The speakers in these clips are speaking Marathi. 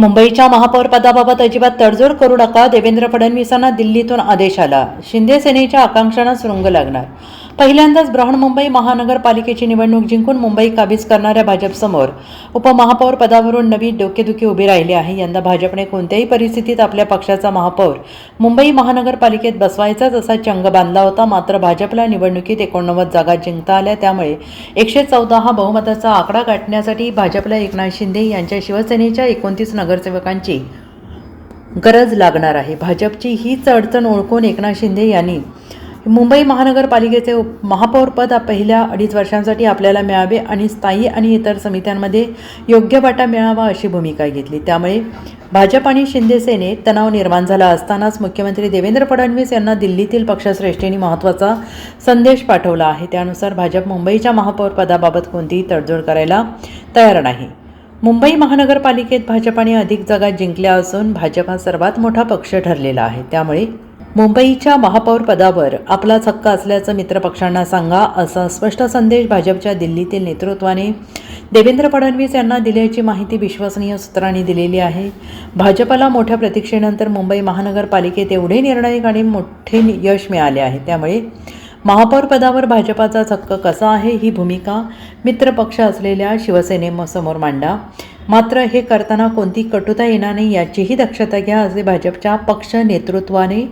मुंबईच्या महापौर पदाबाबत अजिबात तडजोड करू नका, देवेंद्र फडणवीसांना दिल्लीतून आदेश आला. शिंदे सेनेच्या आकांक्षांना सुरुंग लागणार. पहिल्यांदाच बृहन्मुंबई महानगरपालिकेची निवडणूक जिंकून मुंबई काबीज करणाऱ्या भाजपसमोर उपमहापौर पदावरून नवी डोकेदुखी उभी राहिली आहे. यंदा भाजपने कोणत्याही परिस्थितीत आपल्या पक्षाचा महापौर मुंबई महानगरपालिकेत बसवायचाच असा चंग बांधला होता. मात्र भाजपला निवडणुकीत 89 जागा जिंकता आल्या. त्यामुळे 114 हा बहुमताचा आकडा गाठण्यासाठी भाजपला एकनाथ शिंदे यांच्या शिवसेनेच्या 29 नगरसेवकांची गरज लागणार आहे. भाजपची हीच अडचण ओळखून एकनाथ शिंदे यांनी मुंबई महानगरपालिकेचे महापौरपद पहिल्या 2.5 वर्षांसाठी आपल्याला मिळावे आणि स्थायी आणि इतर समित्यांमध्ये योग्य वाटा मिळावा अशी भूमिका घेतली. त्यामुळे भाजप आणि शिंदे सेनेत तणाव निर्माण झाला असतानाच मुख्यमंत्री देवेंद्र फडणवीस यांना दिल्लीतील पक्षश्रेष्ठींनी महत्त्वाचा संदेश पाठवला आहे. त्यानुसार भाजप मुंबईच्या महापौरपदाबाबत कोणतीही तडजोड करायला तयार नाही. मुंबई महानगरपालिकेत भाजपाने अधिक जागा जिंकल्या असून भाजप हा सर्वात मोठा पक्ष ठरलेला आहे. त्यामुळे मुंबईच्या महापौर पदावर आपलाच हक्क असल्याचं मित्रपक्षांना सांगा, असा स्पष्ट संदेश भाजपच्या दिल्लीतील नेतृत्वाने देवेंद्र फडणवीस यांना दिल्याची माहिती विश्वसनीय सूत्रांनी दिलेली आहे. भाजपला मोठ्या प्रतीक्षेनंतर मुंबई महानगरपालिकेत एवढे निर्णायक आणि मोठे यश मिळाले आहे. त्यामुळे महापौर पदावर भाजपाचा हक्क कसा आहे ही भूमिका मित्रपक्ष असलेल्या शिवसेनेसमोर मांडा. मात्र हे करताना कोणती कटुता येणार नाही याचीही दक्षता घ्या, असे भाजपच्या पक्ष नेतृत्वाने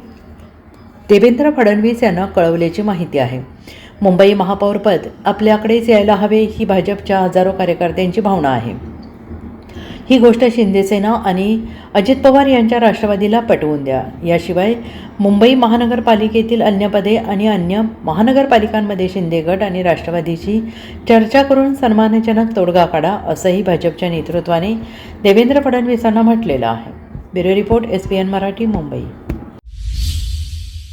देवेंद्र फडणवीस यांना कळवल्याची माहिती आहे. मुंबई महापौरपद आपल्याकडेच यायला हवे ही भाजपच्या हजारो कार्यकर्त्यांची भावना आहे. ही गोष्ट शिंदेसेना आणि अजित पवार यांच्या राष्ट्रवादीला पटवून द्या. याशिवाय मुंबई महानगरपालिकेतील अन्य पदे आणि अन्य महानगरपालिकांमध्ये शिंदे गट आणि राष्ट्रवादीची चर्चा करून सन्मानजनक तोडगा काढा, असंही भाजपच्या नेतृत्वाने देवेंद्र फडणवीसांना म्हटलेलं आहे. Bureau report, SBN Marathi, Mumbai.